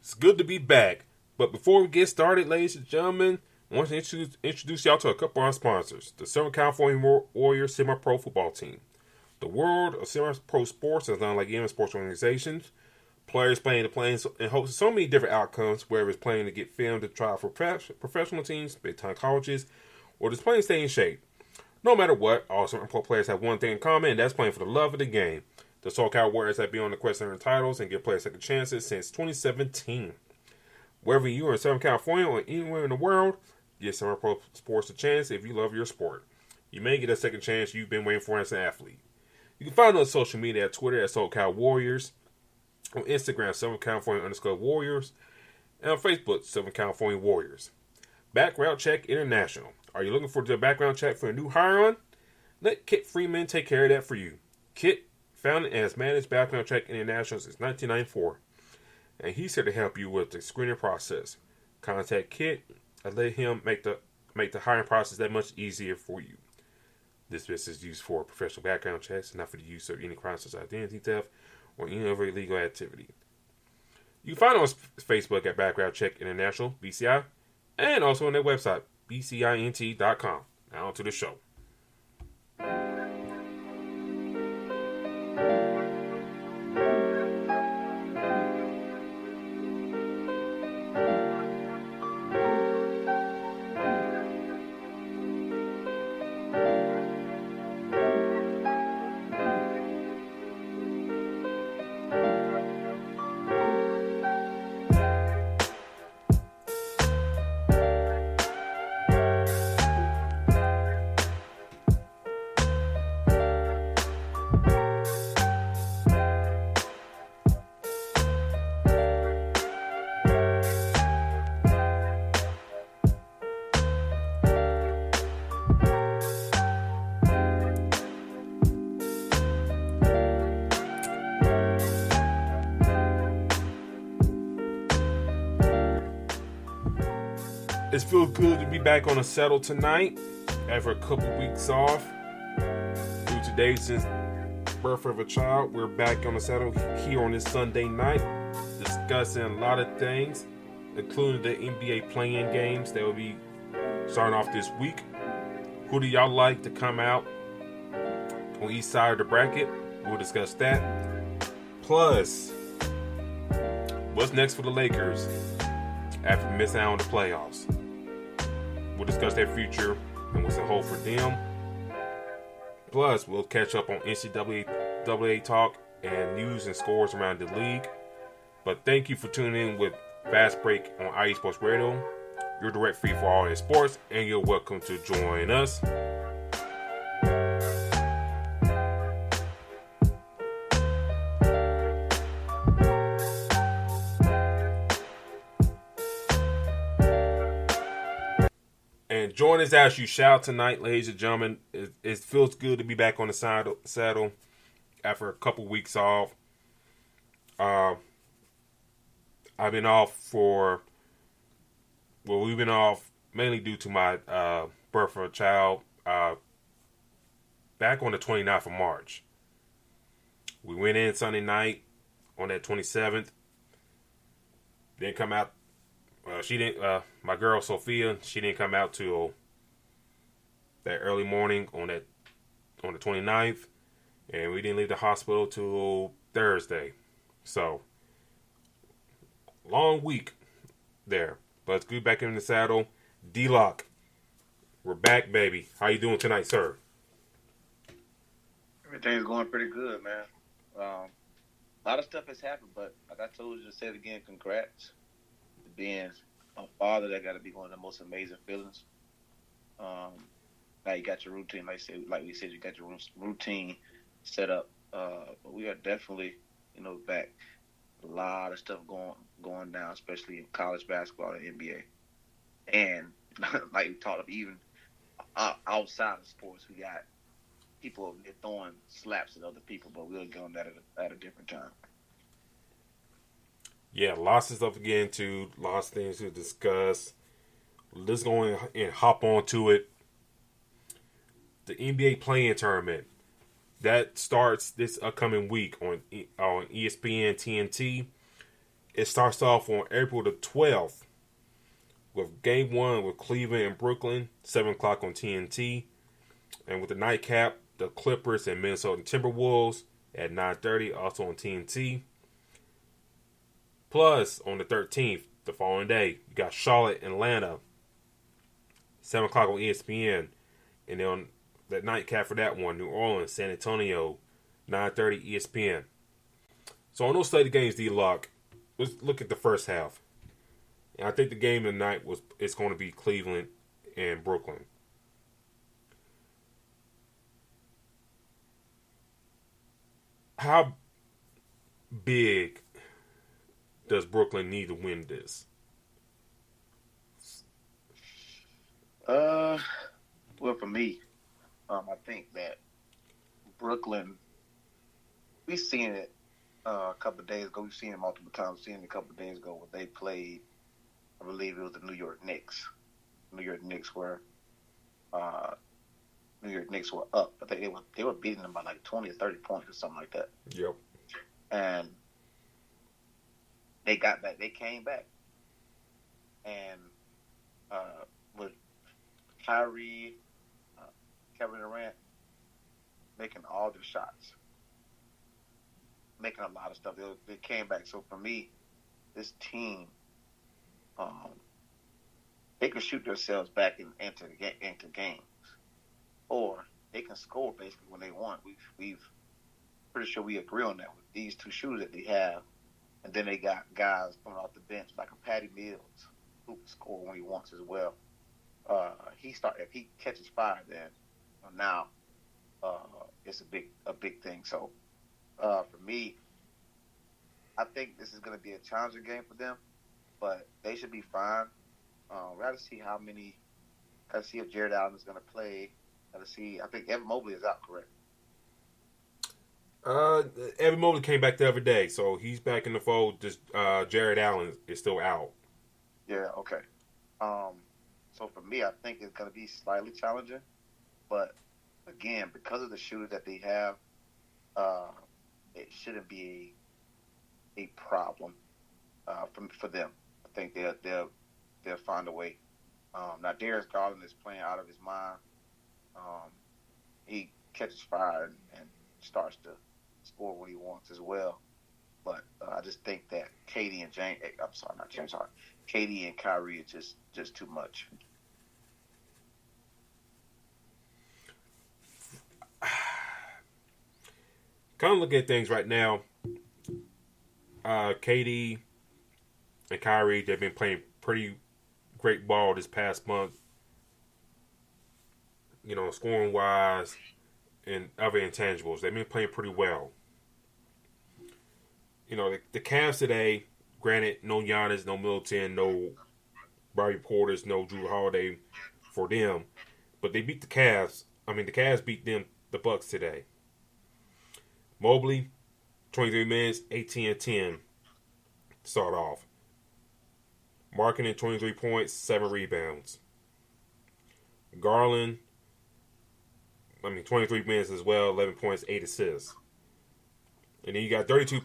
It's good to be back. But before we get started, ladies and gentlemen, I want to introduce y'all to a couple of our sponsors. The Southern California Warriors Semi-Pro Football Team. The world of semi-pro sports is not like any sports organizations. Players playing the planes in hopes of so many different outcomes, whether it's playing to get filmed to try for professional teams, big-time colleges, or just playing to stay in shape. No matter what, all semi-pro players have one thing in common, and that's playing for the love of the game. The SoCal Warriors have been on the quest to earn titles and give players second chances since 2017. Wherever you are in Southern California or anywhere in the world, give semi-pro sports a chance if you love your sport. You may get a second chance you've been waiting for as an athlete. You can find us on social media at Twitter at SoCal Warriors, on Instagram, Southern California _Warriors, and on Facebook, Southern California Warriors. Background Check International. Are you looking for the background check for a new hire on? Let Kit Freeman take care of that for you. Kit, founded and has managed Background Check International since 1994, and he's here to help you with the screening process. Contact Kit and let him make the hiring process that much easier for you. This business is used for professional background checks, not for the use of any crimes such as identity theft or any other illegal activity. You can find us on Facebook at Background Check International, BCI, and also on their website, bcint.com. Now on to the show. It feels good to be back on the saddle tonight after a couple weeks off. Due to Davidson's birth of a child, we're back on the saddle here on this Sunday night, discussing a lot of things, including the NBA play-in games that will be starting off this week. Who do y'all like to come out on each side of the bracket? We'll discuss that. Plus, what's next for the Lakers after missing out on the playoffs? We'll discuss their future and what's in hold for them. Plus, we'll catch up on NCAA talk and news and scores around the league. But thank you for tuning in with Fast Break on IE Sports Radio, your direct feed for all in sports, and you're welcome to join us. Join us as you shout tonight, ladies and gentlemen. It feels good to be back on the saddle after a couple weeks off. I've been off we've been off mainly due to my birth of a child back on the 29th of March. We went in Sunday night on that 27th. Didn't come out. She didn't. My girl Sophia, she didn't come out till that early morning on the 29th, and we didn't leave the hospital till Thursday. So long week there, but it's good back in the saddle. D-Lock, we're back, baby. How you doing tonight, sir? Everything's going pretty good, man. A lot of stuff has happened, but like I told you, to say it again, congrats. Being a father, that got to be one of the most amazing feelings. Now you got your routine, like we said, you got your routine set up. But we are definitely, back. A lot of stuff going down, especially in college basketball and NBA. And like we talked of, even outside of sports, we got people throwing slaps at other people, but we'll get on that at a different time. Yeah, lots of stuff to get into, lots of things to discuss. Let's go in and hop on to it. The NBA play-in tournament that starts this upcoming week on ESPN TNT. it starts off on April the 12th with Game 1 with Cleveland and Brooklyn, 7 o'clock on TNT. And with the nightcap, the Clippers and Minnesota Timberwolves at 9:30, also on TNT. Plus, on the 13th, the following day, you got Charlotte and Atlanta, 7 o'clock on ESPN. And then on that nightcap for that one, New Orleans, San Antonio, 9:30 ESPN. So on those slated games, D-Lock, let's look at the first half. And I think the game tonight it's going to be Cleveland and Brooklyn. How big does Brooklyn need to win this? Well, for me, I think that Brooklyn, we've seen it a couple of days ago. We've seen it multiple times. We've seen it a couple of days ago when they played, I believe it was the New York Knicks. New York Knicks were up. I think they were beating them by like 20 or 30 points or something like that. Yep. And they got back. They came back. And with Kyrie, Kevin Durant making all their shots, making a lot of stuff, they came back. So for me, this team, they can shoot themselves back into games, or they can score basically when they want. We've pretty sure we agree on that with these two shooters that they have, and then they got guys coming off the bench like a Patty Mills who can score when he wants as well. If he catches fire, then now it's a big thing. So for me, I think this is going to be a challenging game for them, but they should be fine. We got to see got to see if Jared Allen is going to play. Got to see. I think Evan Mobley is out, correct? Evan Mobley came back the other day, so he's back in the fold. Just Jared Allen is still out. Yeah. Okay. So for me, I think it's going to be slightly challenging, but again, because of the shooters that they have, it shouldn't be a problem for them. I think they'll find a way. Now Darius Garland is playing out of his mind. He catches fire and starts to score what he wants as well. But I just think that KD and Kyrie is just too much. Kind of looking at things right now. KD and Kyrie, they've been playing pretty great ball this past month. You know, scoring wise and other intangibles. They've been playing pretty well. You know, the Cavs today, granted, no Giannis, no Middleton, no Bobby Portis, no Drew Holiday for them. But they beat the Cavs. The Cavs beat the Bucks today. Mobley, 23 minutes, 18 and 10 to start off. Markkanen, 23 points, 7 rebounds. Garland, 23 minutes as well, 11 points, 8 assists. And then you got 32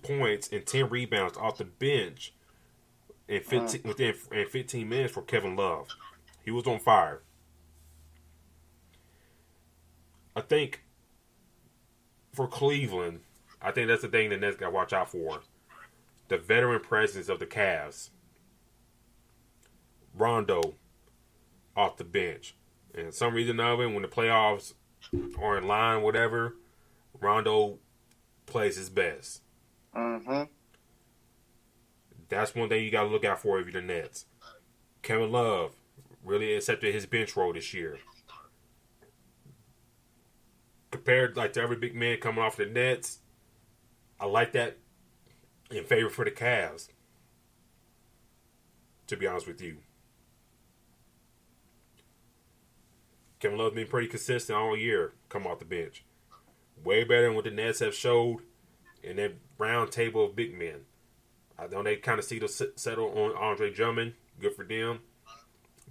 points and 10 rebounds off the bench in 15 minutes for Kevin Love. He was on fire. I think for Cleveland, I think that's the thing the Nets got to watch out for. The veteran presence of the Cavs. Rondo off the bench. And some reason of it, when the playoffs are in line, whatever, Rondo plays his best. Mm-hmm. That's one thing you got to look out for if you're the Nets. Kevin Love really accepted his bench role this year. Compared to every big man coming off the Nets, I like that in favor for the Cavs. To be honest with you. Kevin Love's been pretty consistent all year coming off the bench. Way better than what the Nets have showed in that round table of big men. I know they kind of see to settle on Andre Drummond. Good for them.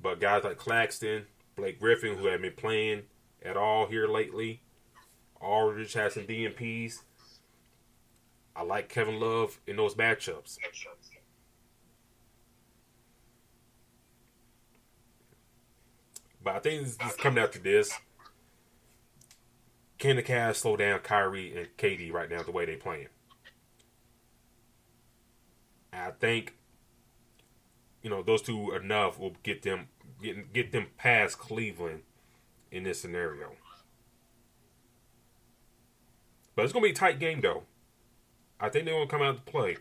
But guys like Claxton, Blake Griffin, who have been playing at all here lately, Aldridge has some DMPs. I like Kevin Love in those matchups. But I think this coming after this. Can the Cavs slow down Kyrie and KD right now the way they playing? I think those two enough will get them past Cleveland in this scenario. But it's gonna be a tight game though. I think they're gonna come out to play.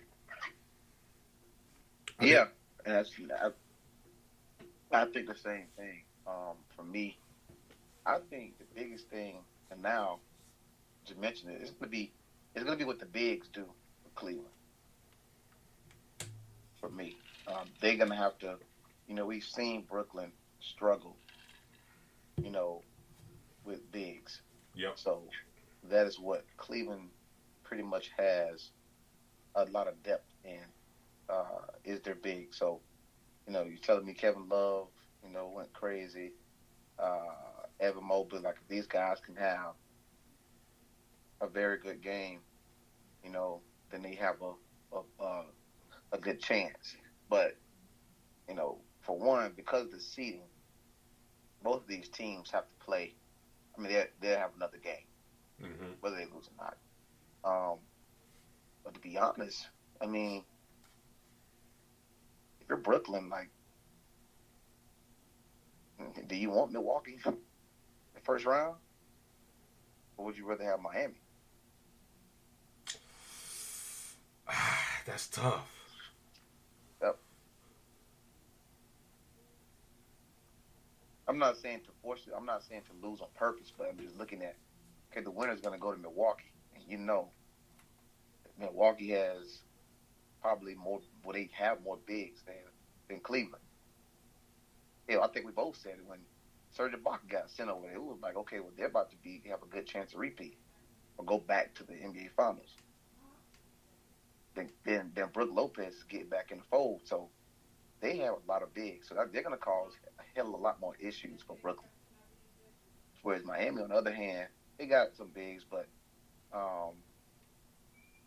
Yeah, and I think the same thing. For me, I think the biggest thing, and now to mention it, it's gonna be what the bigs do for Cleveland. For me, they're gonna have to. We've seen Brooklyn struggle. With bigs. Yep. So that is what Cleveland pretty much has a lot of depth in. Is their big. So you're telling me Kevin Love, went crazy. Evan Mobley, like if these guys can have a very good game, then they have a good chance. But for one, because of the seeding, both of these teams have to play. I mean, they'll have another game, whether they lose or not. But to be honest, I mean, if you're Brooklyn, like, do you want Milwaukee the first round, or would you rather have Miami? That's tough. Yep. I'm not saying to force it. I'm not saying to lose on purpose, but I'm just looking at, okay, the winner's going to go to Milwaukee. And Milwaukee has probably more, they have more bigs than Cleveland. I think we both said it when Serge Ibaka got sent over there. It was like, okay, well, they're about to have a good chance to repeat or go back to the NBA Finals. Then Brook Lopez is getting back in the fold. So they have a lot of bigs. So they're going to cause a hell of a lot more issues for Brooklyn. Whereas Miami, on the other hand, they got some bigs, but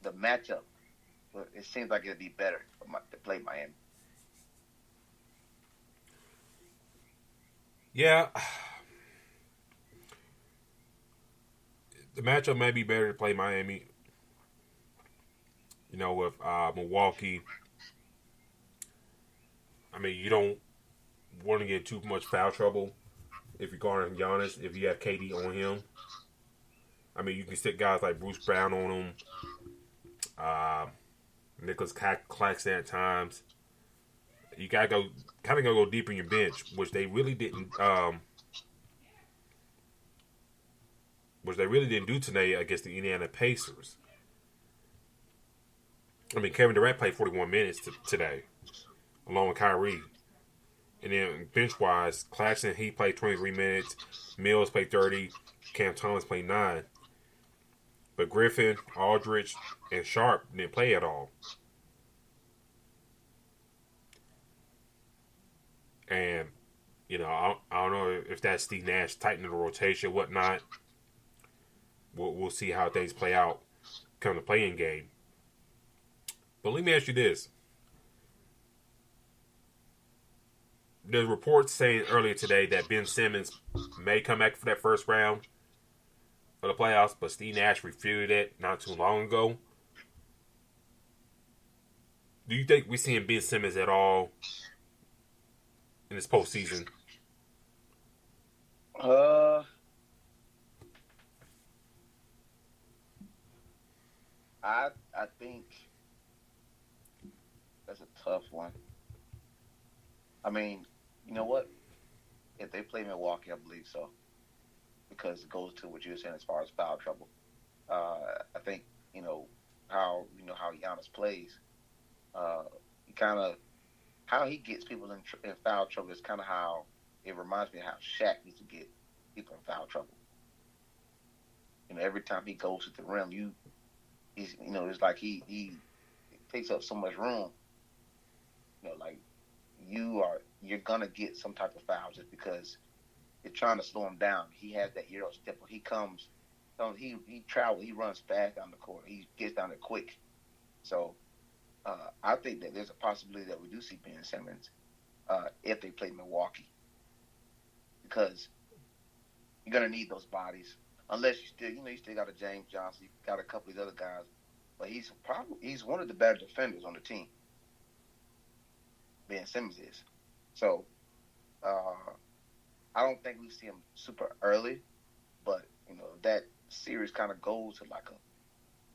the matchup, it seems like it'd be better to play Miami. Yeah. The matchup may be better to play Miami. With Milwaukee. I mean, you don't want to get too much foul trouble if you're guarding Giannis, if you have KD on him. I mean, you can stick guys like Bruce Brown on him, Nicholas Claxton at times. You gotta go deep in your bench, which they really didn't. Which they really didn't do today against the Indiana Pacers. I mean, Kevin Durant played 41 minutes today, along with Kyrie. And then bench-wise, Claxton, he played 23 minutes. Mills played 30. Cam Thomas played 9. But Griffin, Aldridge, and Sharp didn't play at all. And, I don't know if that's Steve Nash tightening the rotation, whatnot. We'll see how things play out come the playing game. But let me ask you this. There's reports saying earlier today that Ben Simmons may come back for that first round of the playoffs, but Steve Nash refuted it not too long ago. Do you think we're seeing Ben Simmons at all in this postseason? I think that's a tough one. I mean, you know what? If they play Milwaukee, I believe so, because it goes to what you were saying as far as foul trouble. I think how Giannis plays. How he gets people in foul trouble is kind of how it reminds me of how Shaq used to get people in foul trouble. Every time he goes to the rim, it's like he takes up so much room. Like you're gonna get some type of foul just because you're trying to slow him down. He has that Euro step. He travels, he runs fast down the court. He gets down there quick. I think that there's a possibility that we do see Ben Simmons if they play Milwaukee, because you're gonna need those bodies. Unless you still got a James Johnson, you got a couple of these other guys, but he's one of the better defenders on the team. Ben Simmons is. So I don't think we see him super early, but that series kind of goes to like a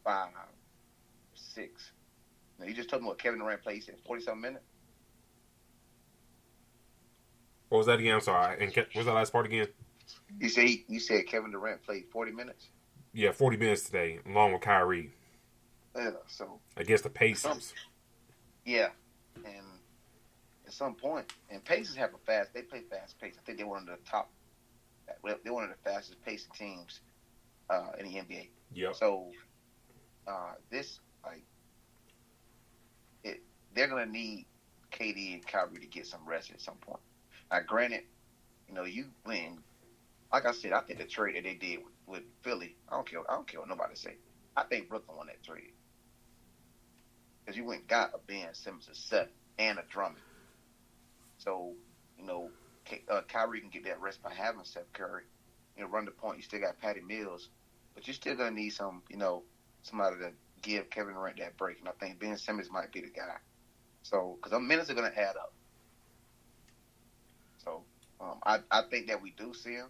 5 or 6. You just told me what Kevin Durant played. He said 40-something minutes. What was that again? I'm sorry. And what was that last part again? You said Kevin Durant played 40 minutes? Yeah, 40 minutes today, along with Kyrie. Yeah, so against the Pacers. Yeah, and at some point, and Pacers they play fast pace. I think they're one of the top. They're one of the fastest pacing teams in the NBA. Yep. So they're gonna need KD and Kyrie to get some rest at some point. Now, granted, you win. Like I said, I think the trade that they did with Philly, I don't care what nobody say. I think Brooklyn won that trade because you went and got a Ben Simmons a 7 and a Drummond. So Kyrie can get that rest by having Steph Curry. Run the point. You still got Patty Mills, but you're still gonna need somebody to give Kevin Durant that break. And I think Ben Simmons might be the guy. So, because the minutes are going to add up. So, I think that we do see him.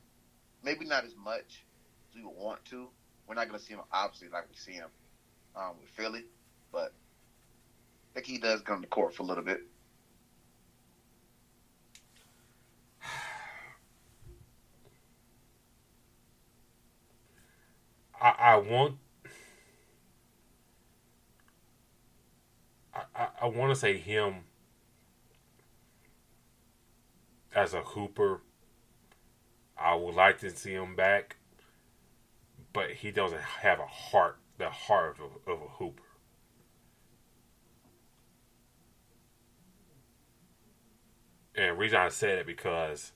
Maybe not as much as we would want to. We're not going to see him, obviously, like we see him with Philly. But I think he does come to court for a little bit. I want to say him as a hooper. I would like to see him back, but he doesn't have the heart of a hooper. And the reason I say that because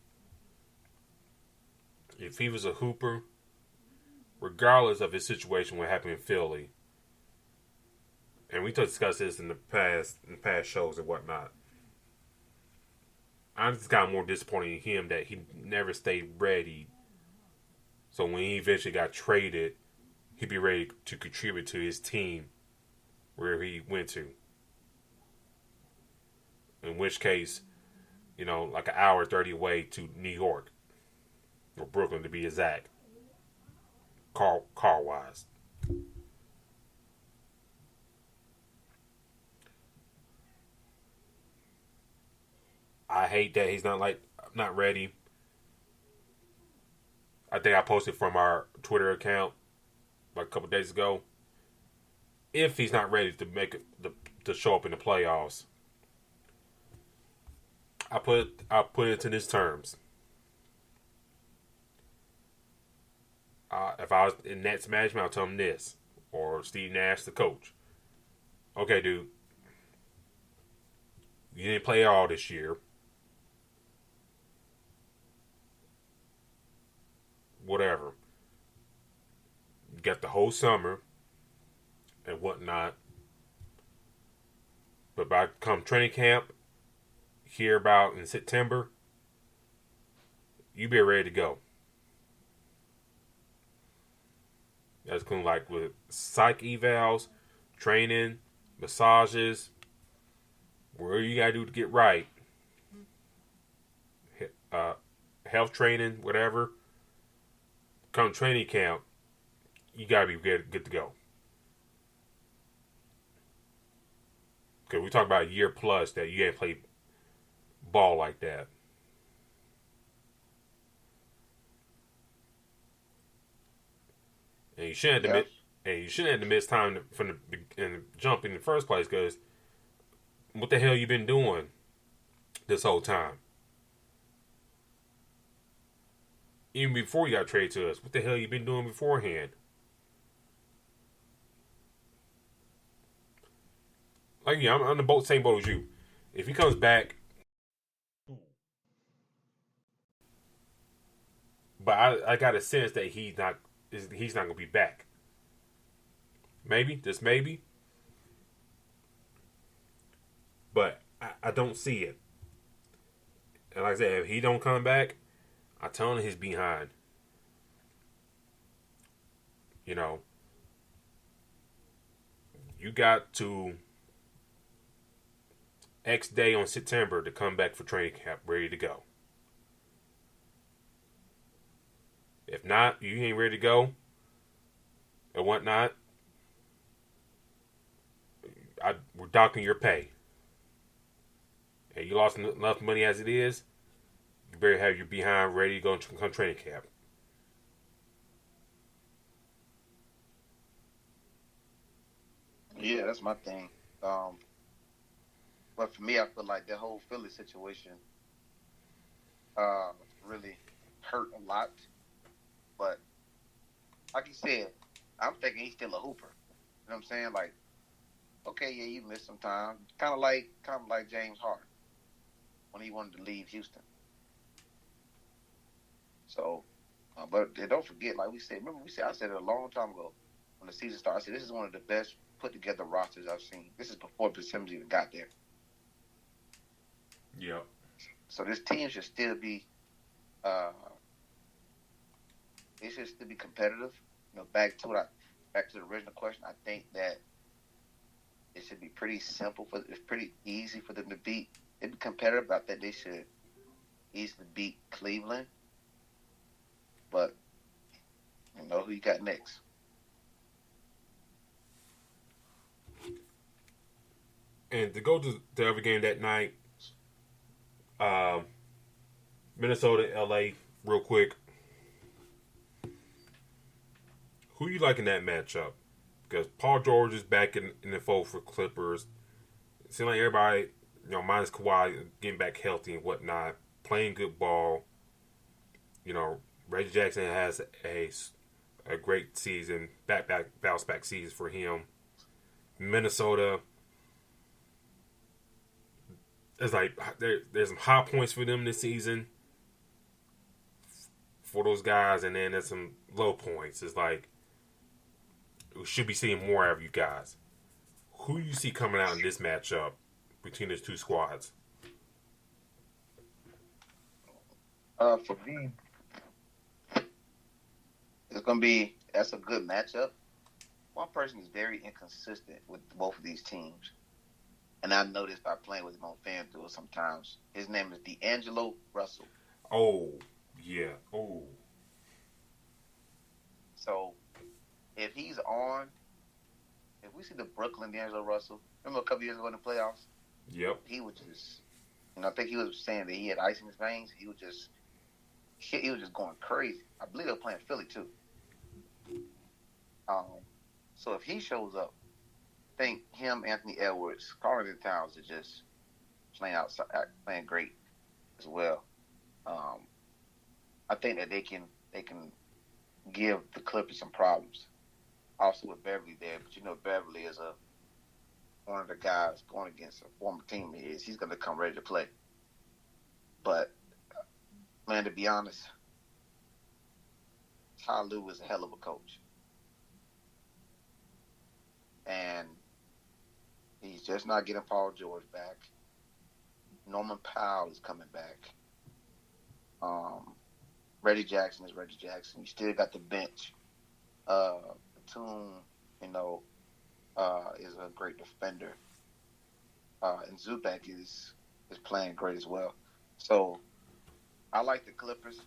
if he was a hooper, regardless of his situation, what happened in Philly, and we discussed this in the past shows and whatnot, I just got more disappointed in him that he never stayed ready. So when he eventually got traded, he'd be ready to contribute to his team wherever he went to. In which case, like an hour 30 away to New York or Brooklyn to be exact, car wise. I hate that he's not ready. I think I posted from our Twitter account like a couple days ago. If he's not ready to to show up in the playoffs, I'll put it in these terms. If I was in Nets management, I'll tell him this, or Steve Nash, the coach. Okay, dude, you didn't play all this year. Whatever. You got the whole summer and whatnot. But by come training camp, hear about in September, you be ready to go. That's going like with psych evals, training, massages, whatever you got to do to get right. Health training, whatever. Come training camp, you gotta be good to go. Because we talk about a year plus that you ain't played ball like that. And you shouldn't have to miss time from the jump in the first place. Because what the hell you been doing this whole time? Even before you got traded to us, what the hell you been doing beforehand? Like, yeah, I'm on the same boat as you. If he comes back, but I got a sense that he's not gonna be back. Maybe, just maybe. I don't see it. And like I said, if he don't come back, I tell him he's behind. You know, you got to X day on September to come back for training camp, ready to go. If not, you ain't ready to go and whatnot, we're docking your pay. And you lost enough money as it is, you better have your behind ready to go and come training camp. Yeah, that's my thing. But for me, I feel like the whole Philly situation really hurt a lot. But like you said, I'm thinking he's still a hooper. You know what I'm saying? Like, okay, yeah, you missed some time. Kind of like James Harden when he wanted to leave Houston. So, but don't forget, like we said, I said it a long time ago when the season started. I said this is one of the best put together rosters I've seen. This is before the Simmons even got there. Yep. So this team should still be, it should still be competitive. You know, back to the original question. I think that it should be pretty simple it's pretty easy for them to beat. It'd be competitive. I think they should easily beat Cleveland. But you know who you got next? And to go to the other game that night, Minnesota, LA, real quick. Who you like in that matchup? Because Paul George is back in the fold for Clippers. It seems like everybody, minus Kawhi, getting back healthy and whatnot, playing good ball. Reggie Jackson has a great season, bounce back season for him. Minnesota, it's like there's some high points for them this season for those guys, and then there's some low points. It's like we should be seeing more out of you guys. Who you see coming out in this matchup between these two squads? For me, that's a good matchup. One person is very inconsistent with both of these teams. And I know this by playing with him on FanDuel sometimes. His name is D'Angelo Russell. Oh, yeah. Oh. So, if he's on, if we see the Brooklyn D'Angelo Russell, remember a couple years ago in the playoffs? Yep. He was just, I think he was saying that he had ice in his veins. He was just going crazy. I believe they were playing Philly too. So if he shows up, I think him, Anthony Edwards, Karl Towns are just playing great as well. I think that they can give the Clippers some problems. Also with Beverly there, but Beverly is one of the guys going against a former teammate. He's going to come ready to play. But man, to be honest, Ty Lue is a hell of a coach. And he's just not getting Paul George back. Norman Powell is coming back. Reggie Jackson is Reggie Jackson. You still got the bench. Batum, is a great defender. And Zubac is playing great as well. So I like the Clippers.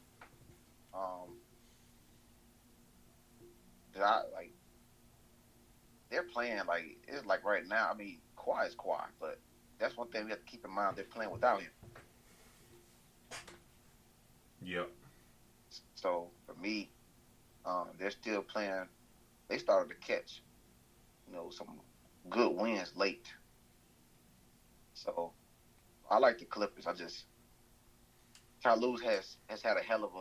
They're playing it's like right now. I mean, Kawhi is Kawhi, but that's one thing we have to keep in mind. They're playing without him. Yep. So for me, they're still playing. They started to catch, some good wins late. So I like the Clippers. Ty Lue has had a hell of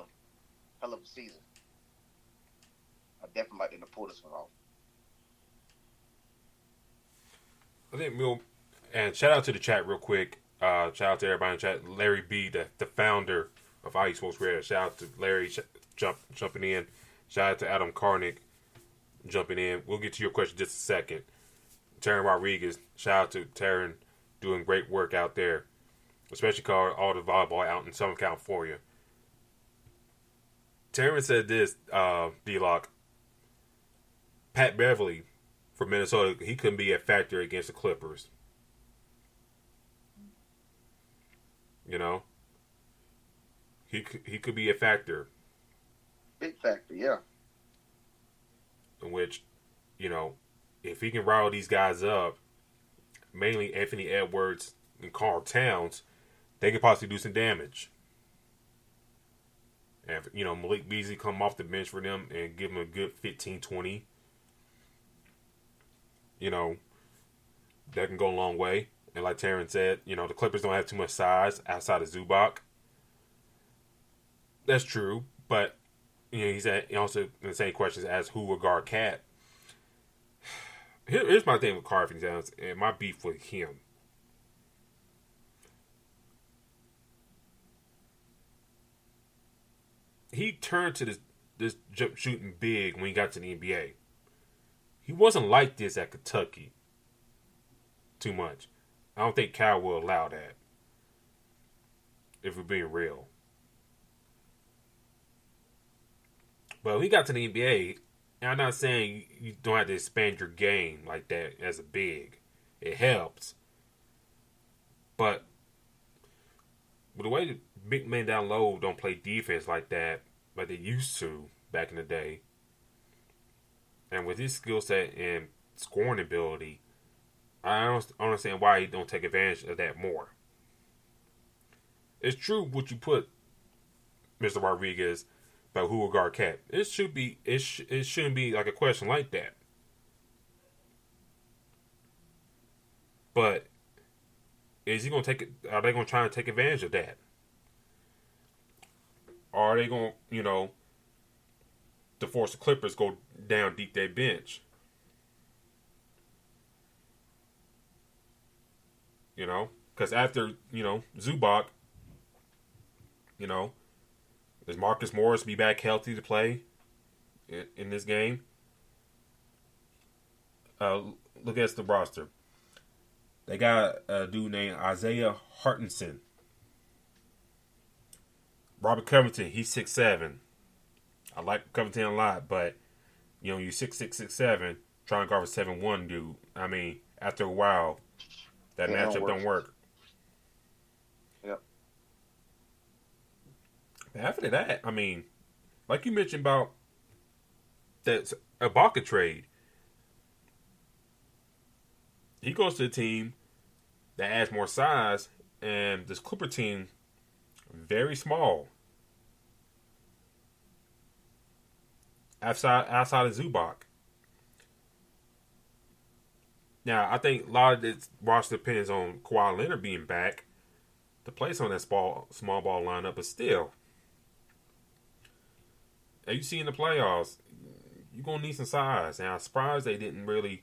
a season. I definitely like them to pull this one off. I think and shout out to the chat real quick. Shout out to everybody in the chat. Larry B, the founder of IE Sports Radio. Shout out to Larry jumping in. Shout out to Adam Karnick jumping in. We'll get to your question in just a second. Taryn Rodriguez. Shout out to Taryn doing great work out there. especially called all the volleyball out in Southern California. Terrence said this, D-Lock. Pat Beverly for Minnesota, he couldn't be a factor against the Clippers. You know, he could be a factor. Big factor, yeah. In which, if he can rile these guys up, mainly Anthony Edwards and Karl Towns, they could possibly do some damage. And, Malik Beasley come off the bench for them and give them a good 15-20. That can go a long way. And like Terrence said, the Clippers don't have too much size outside of Zubac. That's true, but he's also in the same questions as who will guard Cat. Here's my thing with Karl-Anthony Towns and my beef with him. He turned to this jump shooting big when he got to the NBA. He wasn't like this at Kentucky too much. I don't think Cal will allow that, if we're being real. But when he got to the NBA, and I'm not saying you don't have to expand your game like that as a big. It helps. But with the way the big men down low don't play defense like that, like they used to back in the day, and with his skill set and scoring ability, I don't understand why he don't take advantage of that more. It's true what you put, Mr. Rodriguez, about who will guard Cat. It shouldn't be like a question like that. But is he gonna take it? Are they gonna try and take advantage of that? Or are they gonna, to force the Clippers go down deep their bench? Because after, Zubac, does Marcus Morris be back healthy to play in this game? Look at the roster. They got a dude named Isaiah Hartenson. Robert Covington, he's 6'7". I like Covington a lot, but, you're 6'6", 6'7", trying to guard a 7'1" dude. I mean, after a while, that matchup don't work. Yep. After that, I mean, like you mentioned about that Ibaka trade, he goes to a team that adds more size, and this Clipper team, very small. Outside of Zubac. Now, I think a lot of this roster depends on Kawhi Leonard being back to place on that small ball lineup, but still, as you see in the playoffs, you're going to need some size. And I'm surprised they didn't really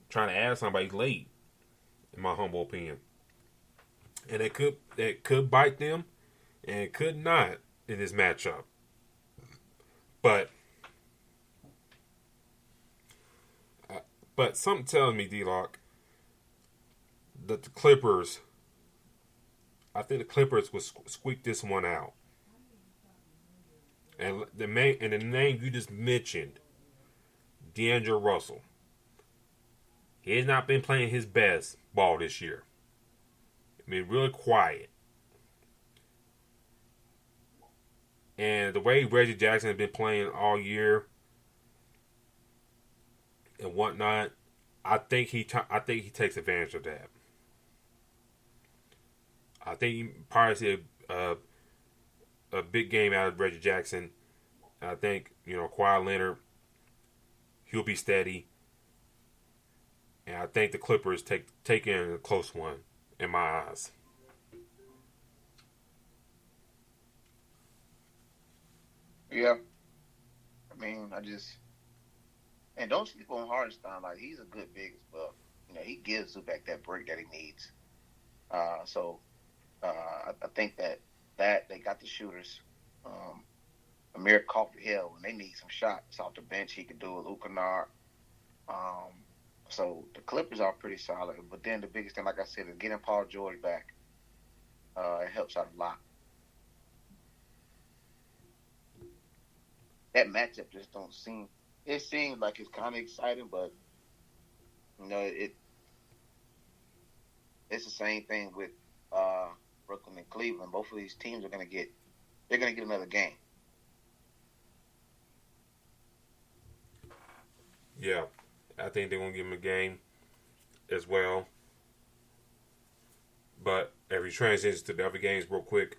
try to add somebody late, in my humble opinion. And it could bite them, and it could not in this matchup. But something tells me, D-Lock, that the Clippers, I think the Clippers will squeak this one out. And the name you just mentioned, D'Angelo Russell, he has not been playing his best ball this year. I mean, really quiet. And the way Reggie Jackson has been playing all year and whatnot, I think he takes advantage of that. I think you probably see a big game out of Reggie Jackson. I think, Kawhi Leonard, he'll be steady. And I think the Clippers take in a close one, in my eyes. Yeah. I mean, and don't sleep on Hardenstein. Like, he's a good big as well. He gives Zubac that break that he needs. I think that they got the shooters. Amir Coffey Hill, when they need some shots off the bench, he could do it. Luke Kennard. So the Clippers are pretty solid. But then the biggest thing, like I said, is getting Paul George back. It helps out a lot. That matchup just don't seem. It seems like it's kind of exciting, but it's the same thing with Brooklyn and Cleveland. Both of these teams are they're gonna get another game. Yeah, I think they're gonna give him a game as well. But if we transition to the other games real quick,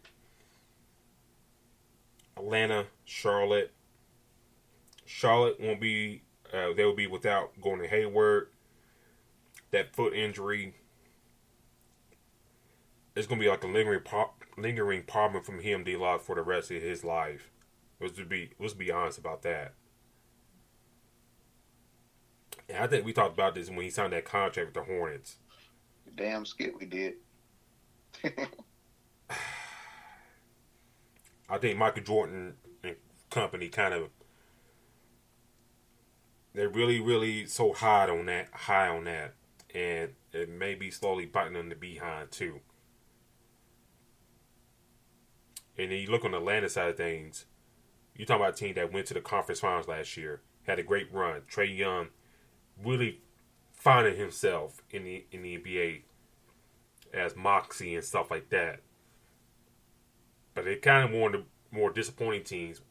Atlanta, Charlotte. Charlotte won't be. They will be without Gordon Hayward. That foot injury is going to be like a lingering problem from him, D-Lock, for the rest of his life. Let's be honest about that. And I think we talked about this when he signed that contract with the Hornets. Damn skip we did. I think Michael Jordan and company kind of they're really, really so high on that, and it may be slowly biting them the behind too. And then you look on the Atlanta side of things, you talk about a team that went to the conference finals last year, had a great run. Trae Young really finding himself in the NBA as Moxie and stuff like that. But they kind of one of the more disappointing teams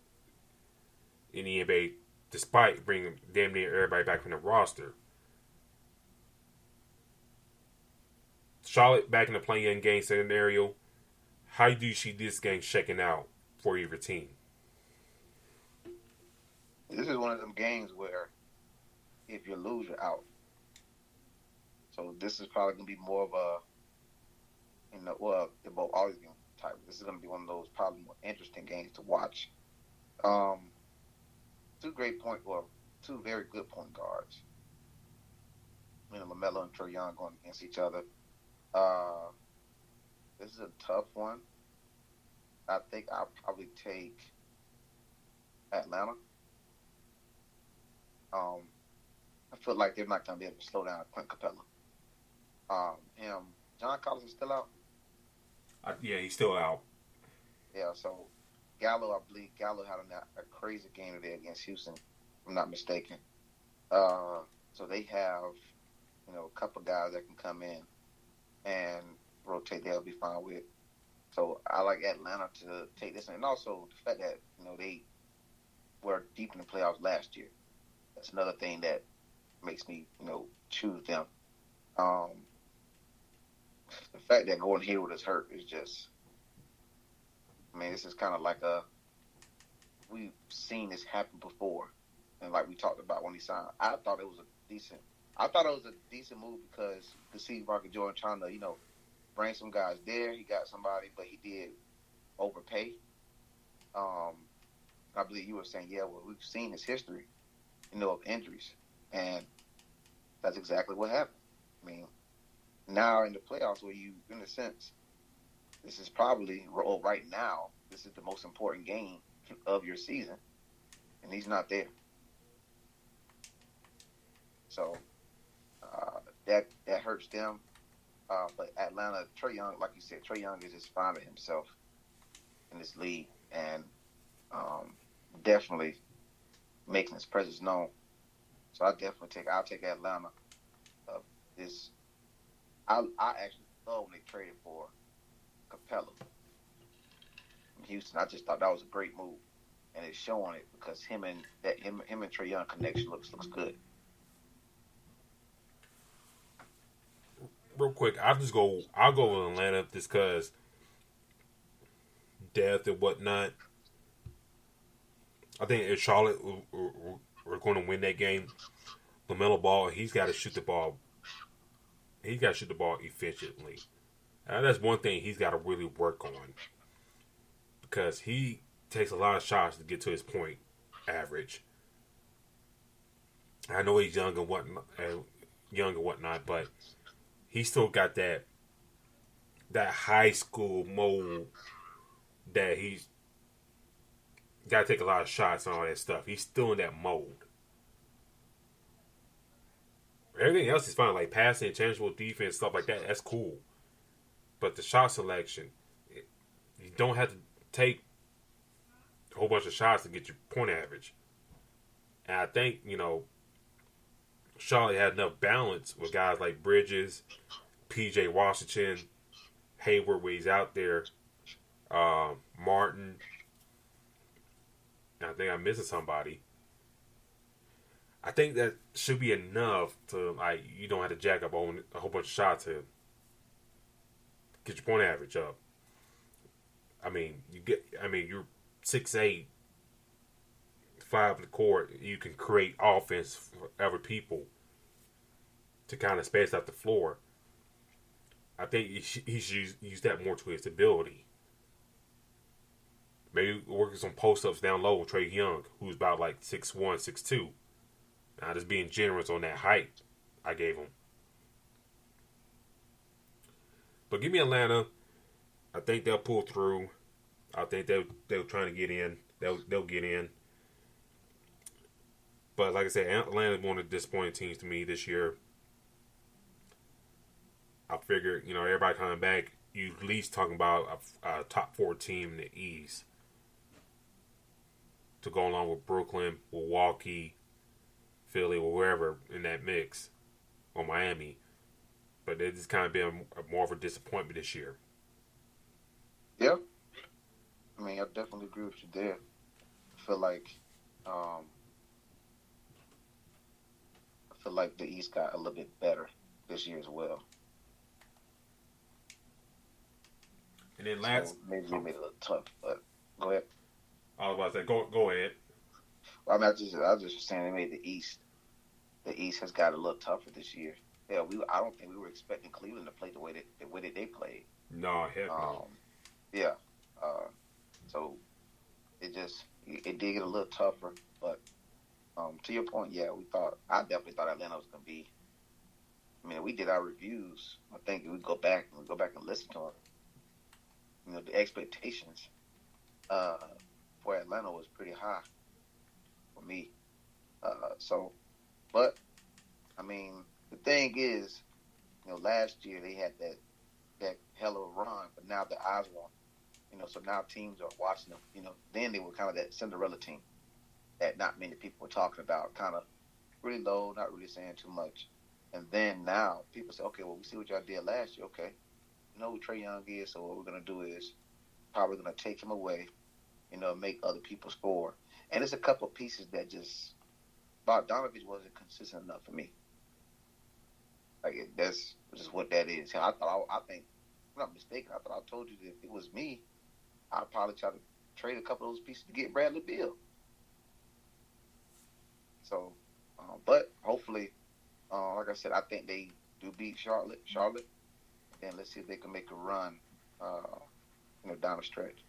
in the NBA, despite bringing damn near everybody back from the roster. Charlotte back in the play-in game scenario. How do you see this game shaking out for your team? This is one of them games where if you lose, you're out. So this is probably going to be more of a, they're both always going to type. This is going to be one of those probably more interesting games to watch. Two very good point guards. LaMelo and Trae Young going against each other. This is a tough one. I think I'll probably take Atlanta. I feel like they're not going to be able to slow down Clint Capella. John Collins is still out. Yeah, he's still out. Yeah, so I believe Gallo had a crazy game today against Houston, if I'm not mistaken. So they have, a couple guys that can come in and rotate. They'll be fine with. So I like Atlanta to take this, and also the fact that they were deep in the playoffs last year. That's another thing that makes me choose them. The fact that Gordon Hayward is hurt is just. This is kind of like we've seen this happen before, and like we talked about when he signed, I thought it was a decent move because you could see Michael Jordan trying to bring some guys there. He got somebody, but he did overpay. I believe you were saying, we've seen his history, of injuries, and that's exactly what happened. Now in the playoffs, where you, in a sense, this is probably right now. This is the most important game of your season, and he's not there. So that hurts them. But Atlanta, Trae Young, like you said, Trae Young is just finding himself in this league and definitely making his presence known. So I'll take Atlanta. I actually love when they traded for Capella from Houston. I just thought that was a great move, and it's showing it because him and Trae Young connection looks good. Real quick, I'll go with Atlanta just because depth and whatnot. I think if Charlotte we're going to win that game, LaMelo Ball, he's got to shoot the ball. He's got to shoot the ball efficiently. That's one thing he's got to really work on because he takes a lot of shots to get to his point average. I know he's young and whatnot, but he still got that high school mold that he's got to take a lot of shots and all that stuff. He's still in that mold. Everything else is fine, like passing, changeable defense, stuff like that. That's cool. But the shot selection, You don't have to take a whole bunch of shots to get your point average. And I think, Charlotte had enough balance with guys like Bridges, PJ Washington, Hayward where he's out there, Martin. And I think I'm missing somebody. I think that should be enough to, you don't have to jack up on a whole bunch of shots to get your point average up. You're 6'8", 5 in the court. You can create offense for other people to kind of space out the floor. I think he should use that more to his ability. Maybe working some post-ups down low with Trae Young, who's about 6'1", 6'2". Now, just being generous on that height I gave him. But give me Atlanta. I think they'll pull through. I think they're trying to get in. They'll get in. But like I said, Atlanta's one of the disappointing teams to me this year. I figure, everybody coming back, you at least talking about a top 4 team in the East to go along with Brooklyn, Milwaukee, Philly, or wherever in that mix, or Miami. But it's just kind of been more of a disappointment this year. Yeah. I definitely agree with you there. I feel like the East got a little bit better this year as well. And then maybe it made it a little tough, but go ahead. I was about to say, go ahead. Well, I was just saying they made the East. The East has got a little tougher this year. Yeah, I don't think we were expecting Cleveland to play the way that they played. No, heck no. Yeah. So it did get a little tougher, but to your point, yeah, I definitely thought Atlanta was going to be. We did our reviews. I think we go back and listen to them. The expectations for Atlanta was pretty high for me. But the thing is, last year they had that hell of a run, but now the eyes were on. So now teams are watching them. Then they were kind of that Cinderella team that not many people were talking about, kind of really low, not really saying too much. And then now people say, okay, well, we see what y'all did last year. Okay, who Trae Young is, so what we're going to do is probably going to take him away, make other people score. And it's a couple of pieces that just, Bogdanovich wasn't consistent enough for me. That's just what that is. I think, if I'm not mistaken, I thought I told you that if it was me, I'd probably try to trade a couple of those pieces to get Bradley Beal. So, but hopefully, like I said, I think they do beat Charlotte. And let's see if they can make a run, down the stretch.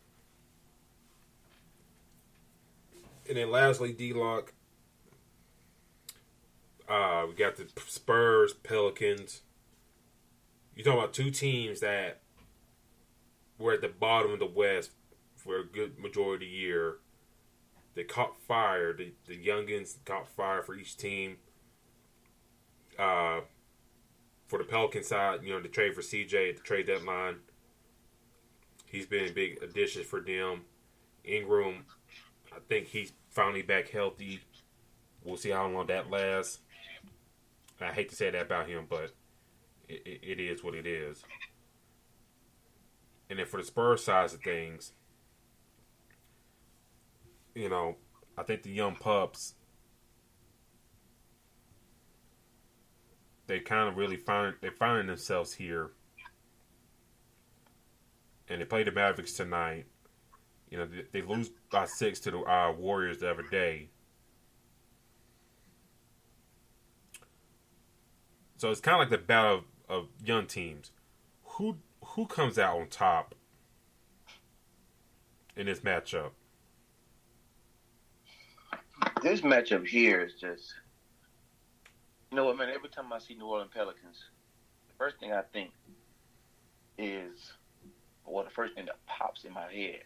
And then lastly, D-Lock, we got the Spurs, Pelicans. You're talking about 2 teams that were at the bottom of the West for a good majority of the year. They caught fire. The youngins caught fire for each team. For the Pelican side, the trade for CJ at the trade deadline. He's been a big addition for them. Ingram, I think he's finally back healthy. We'll see how long that lasts. I hate to say that about him, but it is what it is. And then for the Spurs side of things, I think the young pups, they kind of really finding themselves here. And they play the Mavericks tonight. They lose by 6 to the Warriors the other day. So it's kind of like the battle of young teams. Who comes out on top in this matchup? This matchup here is just, every time I see New Orleans Pelicans, the first thing I think is, the first thing that pops in my head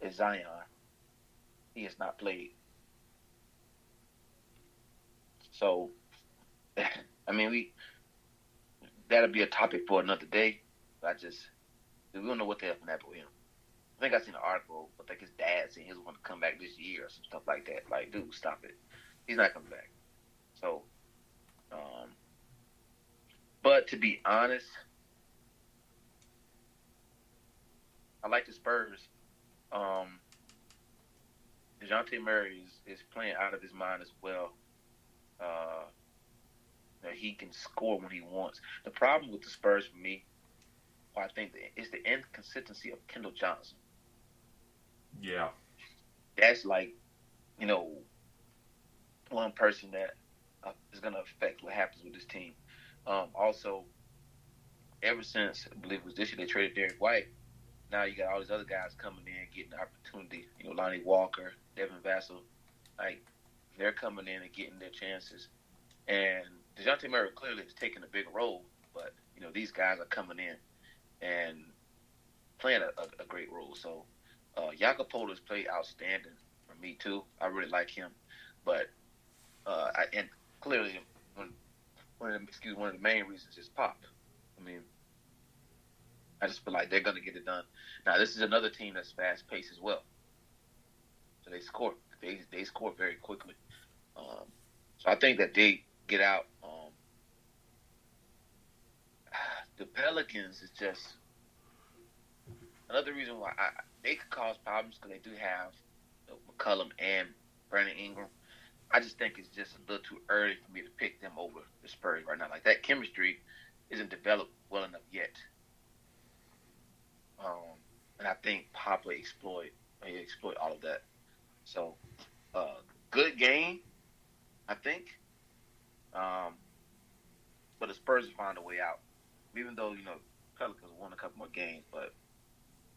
is Zion. He has not played. So, that'll be a topic for another day. We don't know what the hell happened with him. I think I seen an article. I think his dad saying he was going to come back this year or some stuff like that. Like, dude, stop it. He's not coming back. So, but to be honest, I like the Spurs. DeJounte Murray is playing out of his mind as well. That he can score when he wants. The problem with the Spurs for me, I think, is the inconsistency of Kendall Johnson. Yeah. That's like, one person that is going to affect what happens with this team. Also, ever since, I believe it was this year, they traded Derek White. Now you got all these other guys coming in, getting the opportunity. Lonnie Walker, Devin Vassell. Like, they're coming in and getting their chances. And DeJounte Murray clearly is taking a big role, but, these guys are coming in and playing a great role. So, Jakob Poeltl played outstanding for me, too. I really like him. But, and clearly, one of the main reasons is Pop. I mean, I just feel like they're going to get it done. Now, this is another team that's fast-paced as well. So they score. They score very quickly. So I think that they get out. The Pelicans is just another reason why they could cause problems because they do have McCollum and Brandon Ingram. I just think it's just a little too early for me to pick them over the Spurs right now. Like, that chemistry isn't developed well enough yet. And I think Pop will exploit all of that. So, good game, I think. But the Spurs will find a way out. Even though, Pelicans won a couple more games, but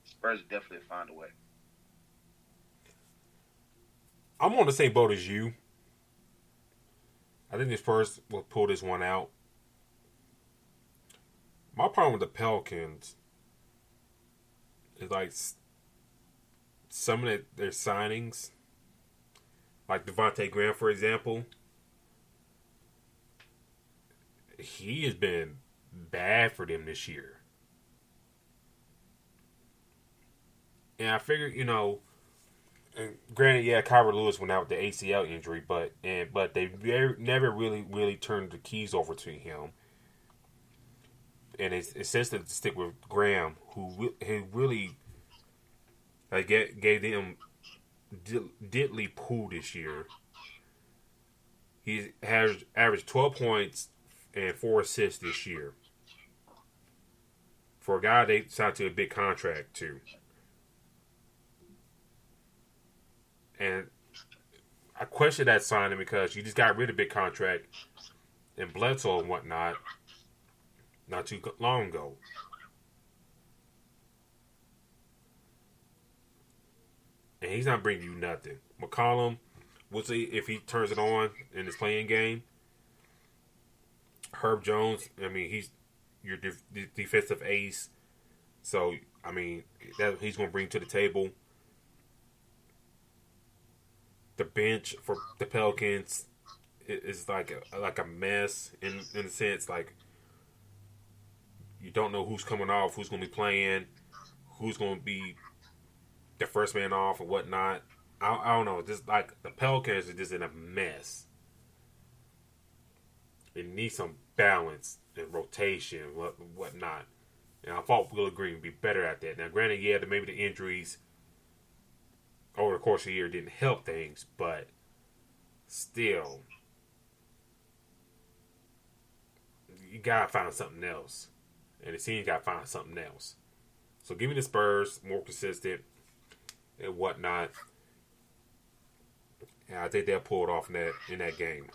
Spurs will definitely find a way. I'm on the same boat as you. I think the Spurs will pull this one out. My problem with the Pelicans is like some of their signings, like Devontae Graham, for example. He has been bad for them this year. And I figured, and granted, yeah, Kyra Lewis went out with the ACL injury, but they never really turned the keys over to him. And it's essentially to stick with Graham, who really gave them diddly poo this year. He has averaged 12 points and 4 assists this year. For a guy they signed to a big contract too. And I question that signing because you just got rid of big contract and Bledsoe and whatnot not too long ago. And he's not bringing you nothing. McCollum, we'll see if he turns it on in his playing game. Herb Jones, I mean, he's your defensive ace. So, I mean, that he's going to bring to the table. The bench for the Pelicans is like a mess in a sense. Like, you don't know who's coming off, who's going to be playing, who's going to be the first man off and whatnot. I don't know. Just like the Pelicans are just in a mess. It needs some balance and rotation, whatnot. And I thought Will Green would be better at that. Now, granted, yeah, maybe the injuries over the course of the year didn't help things, but still, you gotta find something else. And the team gotta find something else. So give me the Spurs, more consistent and whatnot. And I think they'll pull it off in that game.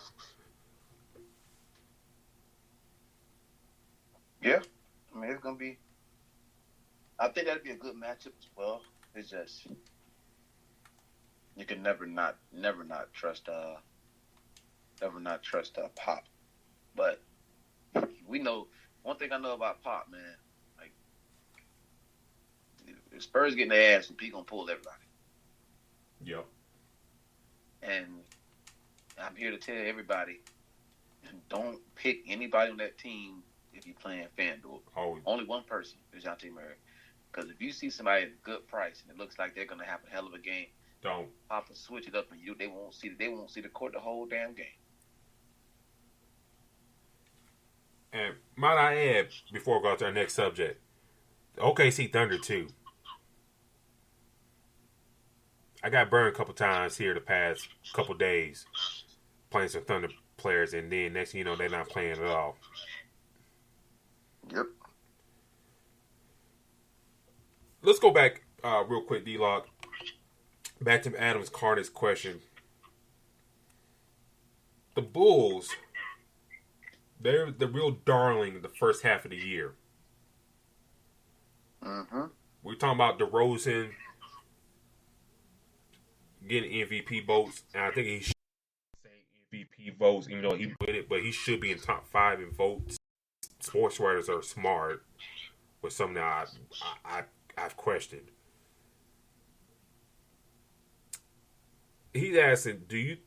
Yeah. I mean, it's going to be... I think that'd be a good matchup as well. It's just... You can never not trust Pop. But we know... One thing I know about Pop, man, like, if Spurs getting their ass, he's going to pull everybody. Yep. And I'm here to tell everybody, don't pick anybody on that team if you're playing FanDuel. Oh. Only one person is DeJounte Murray. Because if you see somebody at a good price and it looks like they're gonna have a hell of a game, Don't. pop and switch it up, and they won't see the court the whole damn game. And might I add, before we go to our next subject, the OKC Thunder too. I got burned a couple times here the past couple days playing some Thunder players, and then next thing you know they're not playing at all. Yep. Let's go back real quick, D-Lock. Back to Adam's Carnage question. The Bulls, they're the real darling the first half of the year. Mm-hmm. We're talking about DeRozan getting MVP votes, and I think he should say MVP votes, even though he win it, but he should be in top 5 in votes. Sports writers are smart, with something that I've questioned. He's asking, do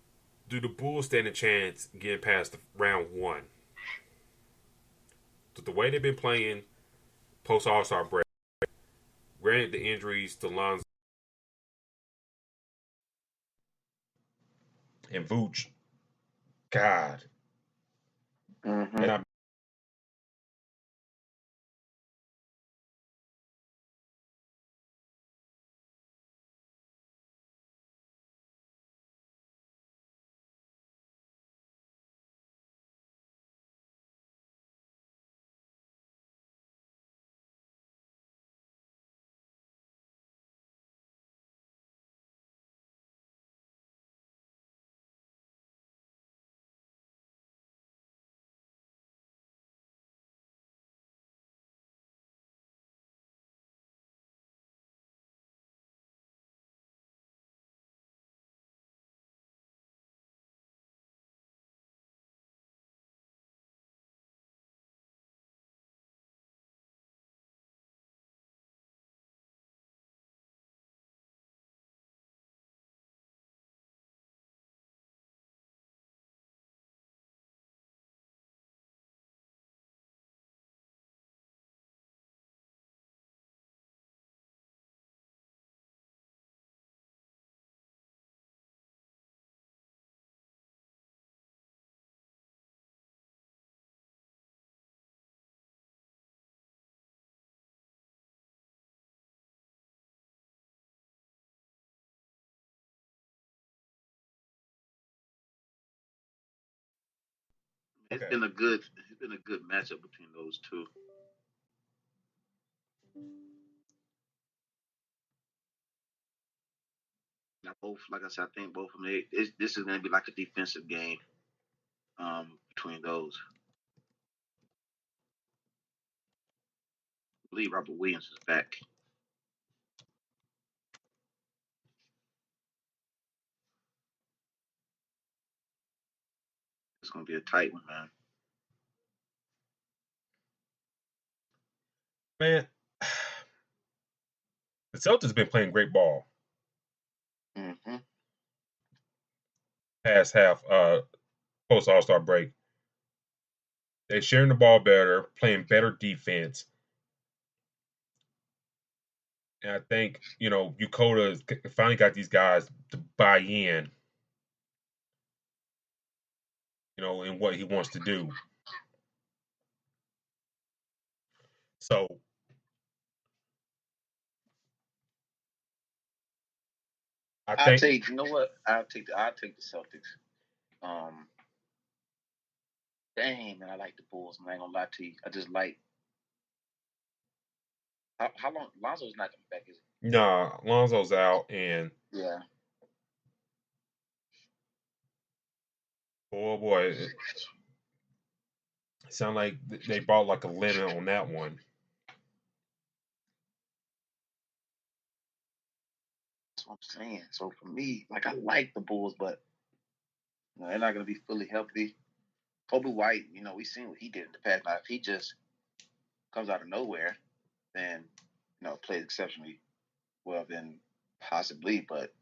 the Bulls stand a chance getting past the round 1? But the way they've been playing post All-Star break, granted the injuries to Lonzo and Vooch, God, Mm-hmm. and It's okay. been a good matchup between those two. Now both, like I said, I think both of them. This is going to be like a defensive game between those. I believe Robert Williams is back. It's going to be a tight one, man. Man, the Celtics been playing great ball Mm-hmm. past half post All-Star break. They're sharing the ball better, playing better defense. And I think, Yokota finally got these guys to buy in, in what he wants to do. So I I'll think, take. You know what? I'll take the Celtics. Um, Dang man, I like the Bulls. Man, I ain't gonna lie to you. I just like how long Lonzo's not coming back, is nah, Lonzo's out, and he? Yeah. oh boy, it sound like they bought like a lemon on that one. That's what I'm saying. So for me, like I like the Bulls, but they're not gonna be fully healthy. Kobe White, we seen what he did in the past. Now if he just comes out of nowhere, then plays exceptionally well, then possibly. But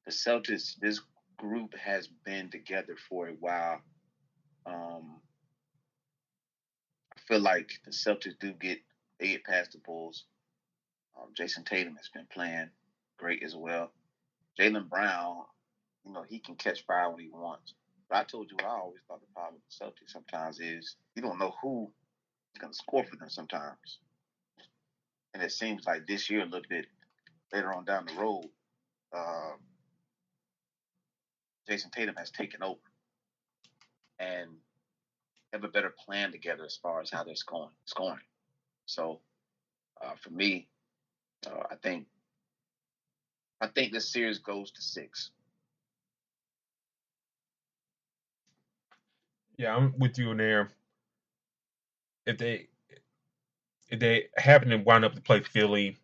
the Celtics, this group has been together for a while. I feel like the Celtics do get past the Bulls. Jason Tatum has been playing great as well. Jaylen Brown, he can catch fire when he wants. But I told you, I always thought the problem with the Celtics sometimes is you don't know who is going to score for them sometimes. And it seems like this year, a little bit later on down the road, uh, Jason Tatum has taken over and have a better plan together as far as how they're scoring. So for me, I think this series goes to 6. Yeah, I'm with you in there. If they happen to wind up to play Philly,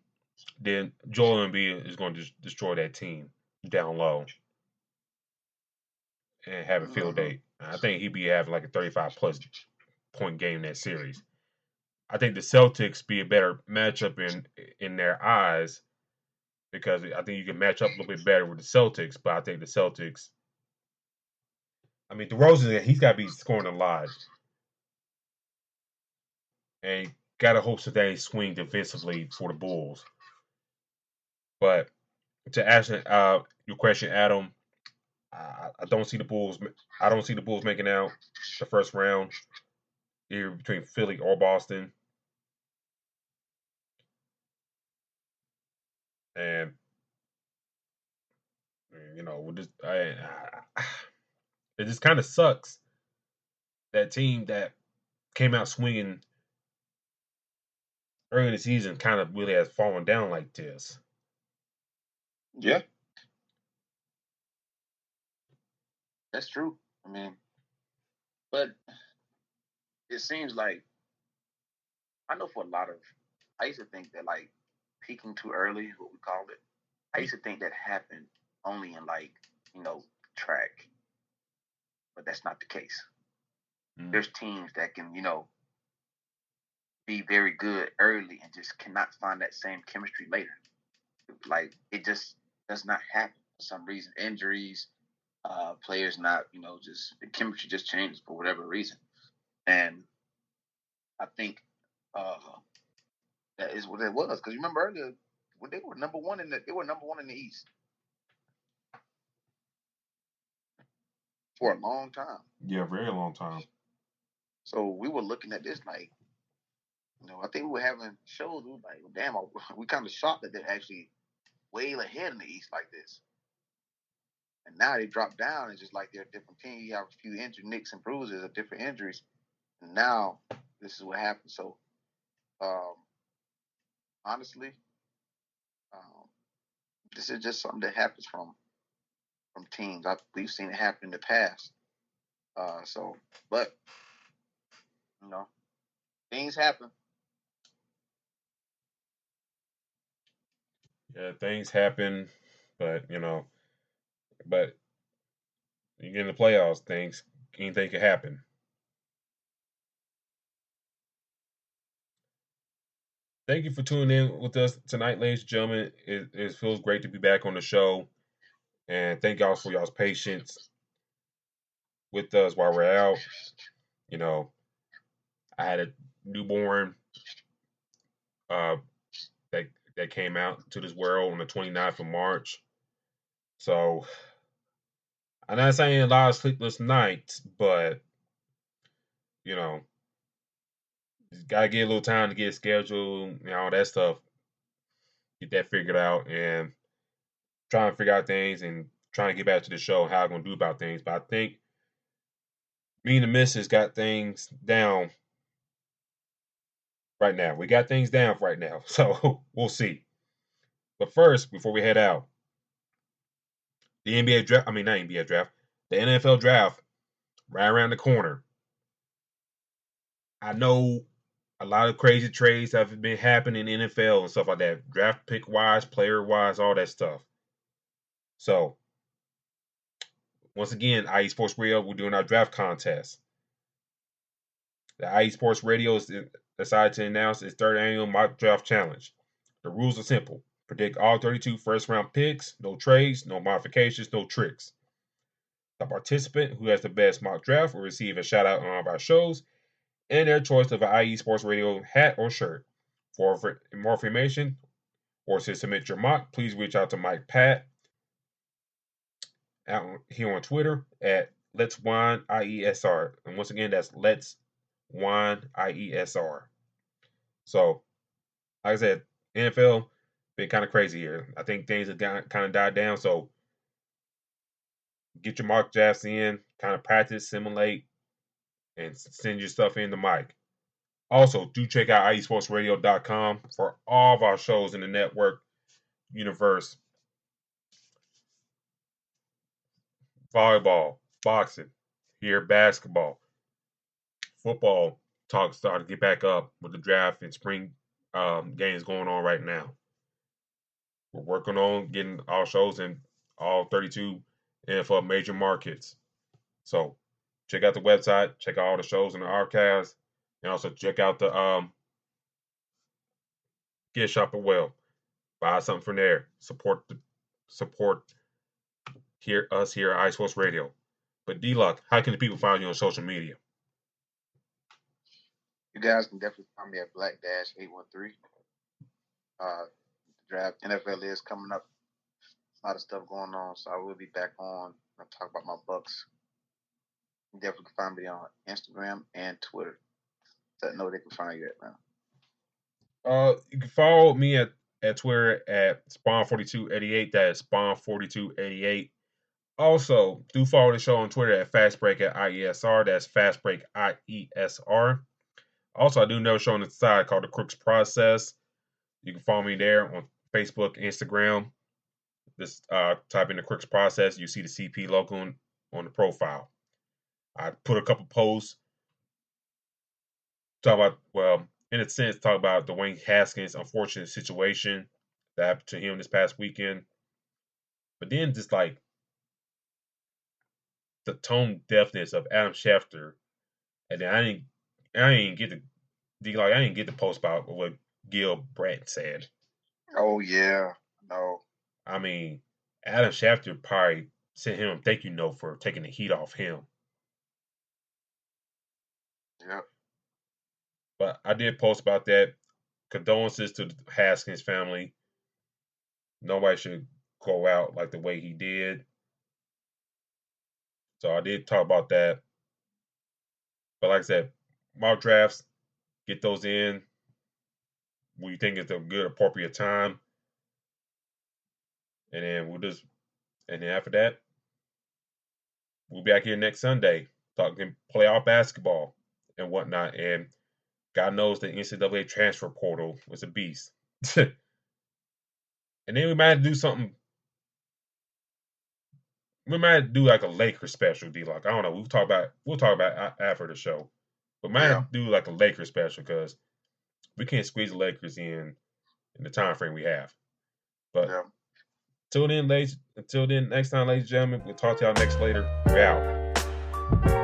then Joel Embiid is going to destroy that team down low and have a field day. I think he'd be having like a 35 plus point game in that series. I think the Celtics be a better matchup in their eyes because I think you can match up a little bit better with the Celtics. But I think the Celtics, I mean, DeRozan, he's got to be scoring a lot, and got to hope that they swing defensively for the Bulls. But to answer your question, Adam, I don't see the Bulls. I don't see the Bulls making out the first round, either between Philly or Boston. And it just kind of sucks that team that came out swinging early in the season kind of really has fallen down like this. Yeah, that's true. I mean, but it seems like I know for a lot of, I used to think that like peaking too early, what we called it. I used to think that happened only in like track, but that's not the case. There's teams that can be very good early and just cannot find that same chemistry later. Like it just does not happen for some reason. Injuries, players not just the chemistry just changes for whatever reason. And I think that is what it was because you remember earlier when they were number one in the East for a long time. Yeah, very long time. So we were looking at this like, I think we were having shows. We were like, well, damn, we kind of shocked that they're actually way ahead in the East like this. And now they drop down and just like they're a different team. You have a few nicks and bruises of different injuries. And now this is what happens. So honestly, this is just something that happens from teams. We've seen it happen in the past. But things happen. Yeah, things happen, but but you get in the playoffs, anything can happen. Thank you for tuning in with us tonight, ladies and gentlemen. It feels great to be back on the show, and thank y'all for y'all's patience with us while we're out. You know, I had a newborn uh, that came out to this world on the 29th of March. So I'm not saying a lot of sleepless nights, but you know, gotta get a little time to get scheduled, all that stuff, get that figured out, and trying to figure out things and trying to get back to the show how I'm gonna do about things. But I think me and the missus got things down right now. We got things down right now, so we'll see. But first, before we head out, the NBA draft, I mean, not NBA draft, the NFL draft right around the corner. I know a lot of crazy trades have been happening in the NFL and stuff like that, draft pick wise, player wise, all that stuff. So, once again, IE Sports Radio, we're doing our draft contest. The IE Sports Radio has decided to announce its third annual mock draft challenge. The rules are simple. Predict all 32 first round picks, no trades, no modifications, no tricks. The participant who has the best mock draft will receive a shout out on all of our shows and their choice of an IE Sports Radio hat or shirt. For more information, or to submit your mock, please reach out to Mike Pat out here on Twitter at Let's Wine IESR. And once again, that's Let's Wine IESR. So, like I said, NFL been kind of crazy here. I think things have kind of died down. So, get your mock drafts in, kind of practice, simulate, and send your stuff in to Mike. Also, do check out iesportsradio.com for all of our shows in the network universe. Volleyball, boxing, here basketball, football talk starting to get back up with the draft and spring games going on right now. We're working on getting our shows in all 32 NFL major markets. So check out the website, check out all the shows in the archives, and also check out the Get Shop at Well. Buy something from there. Support us here at Ice Force Radio. But D-Lock, how can the people find you on social media? You guys can definitely find me at Black-813. Draft NFL is coming up. A lot of stuff going on, so I will be back on. I'll talk about my Bucks. You definitely can find me on Instagram and Twitter. So I know they can find you at now. You can follow me at Twitter at Spawn4288. That is Spawn4288. Also, do follow the show on Twitter at Fastbreak at IESR. That's Fastbreak IESR. Also, I do another show on the side called The Crooks Process. You can follow me there on Facebook, Instagram. Just type in The Crooks Process. You see the CP logo on the profile. I put a couple posts. Talk about, well, in a sense, talk about Dwayne Haskins' unfortunate situation that happened to him this past weekend. But then just like the tone deafness of Adam Schefter, and then I didn't get the post about what Gil Brandt said. Oh yeah, no. I mean, Adam Schefter probably sent him a thank you note for taking the heat off him. Yep. But I did post about that. Condolences to the Haskins family. Nobody should go out like the way he did. So I did talk about that. But like I said, mock drafts, get those in when you think it's a good, appropriate time. And then after that, we'll be back here next Sunday talking playoff basketball and whatnot. And God knows the NCAA transfer portal was a beast. And then we might do something. We might do like a Lakers special, D-Lock. I don't know. We'll talk about after the show. But might do like a Lakers special because we can't squeeze the Lakers in the time frame we have. But until then, next time, ladies and gentlemen, we'll talk to y'all later. We're out.